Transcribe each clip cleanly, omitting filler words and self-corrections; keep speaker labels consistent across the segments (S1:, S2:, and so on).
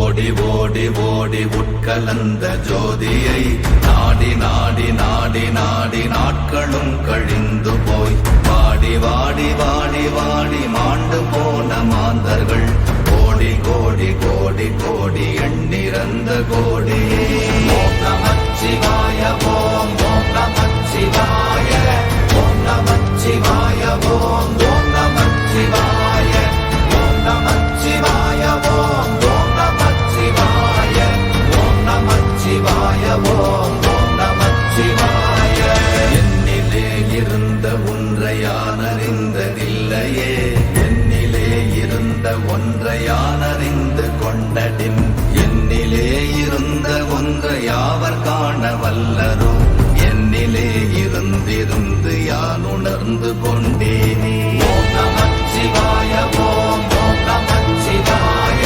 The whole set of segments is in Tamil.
S1: ஓடி ஓடி ஓடி உட்கலந்த ஜோதியை நாடி நாடி நாடி நாடி நாட்களும் கழிந்து போய் வாடி வாடி வாடி வாடி மாண்டு போன மாந்தர்கள் கோடி கோடி கோடி கோடி எண்ணிறந்த கோடி. ஓம் நமச்சிவாய ஓம் ஓம் நமச்சிவாய ஓம் நமச்சிவாய ஓம் ஓம் நமச்சிவாய ஓம் நமச்சிவாய ஓம் ஓம் நமச்சிவாய ஓம் நமச்சிவாய ஓம் ஓம் நமச்சிவாய. என்னிலே இருந்த ஒன்றை யான் அறிந்ததில்லையே, என்னிலே இருந்த ஒன்றை யான் அறிந்து கொண்டடின், என்னிலே இருந்த ஒன்றை யாவர் காண வல்லரோ, என்னிலே இருந்திருந்து யான் உணர்ந்து கொண்டேனே. ஓம் நமச்சிவாய ஓம் ஓம் நமச்சிவாய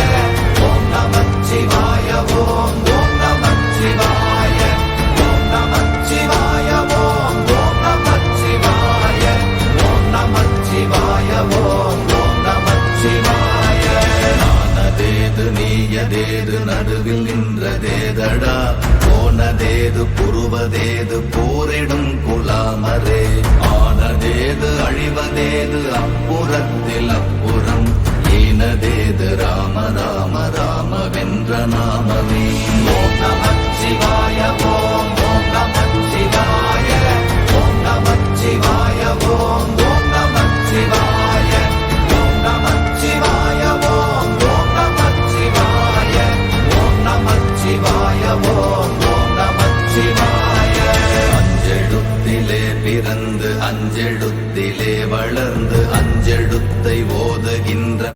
S1: ஓம் நமச்சிவாய ஓம் ஓம் நமச்சிவாய ஓம் நமச்சிவாய ஓம் ஓம் நமச்சிவாய ஓம் நமச்சிவாய ஓம் ஓம் நமச்சிவாய. நானதேது நீயதேது நடுவில் நின்றதேதடா, போனதேது புருவதேது போரிடும் குலாமரே, ஆனதேது அழிவதேது அப்புறத்தில் அப்புறம், ஈனதேது ராம ராம ராம வென்ற நாமமே. ஓம் நமச்சிவாய ஓம் ஓம் நமச்சிவாய ஓம் நமச்சிவாய ஓம் ஓம் நமச்சிவாய ஓம் நமச்சிவாய ஓம் ஓம் நமச்சிவாய ஓம் நமச்சிவாய ஓம் ஓம் நமச்சிவாய. அஞ்செழுத்திலே பிறந்து அஞ்செழுத்திலே வளர்ந்து அஞ்செழுத்தை ஓதுகின்ற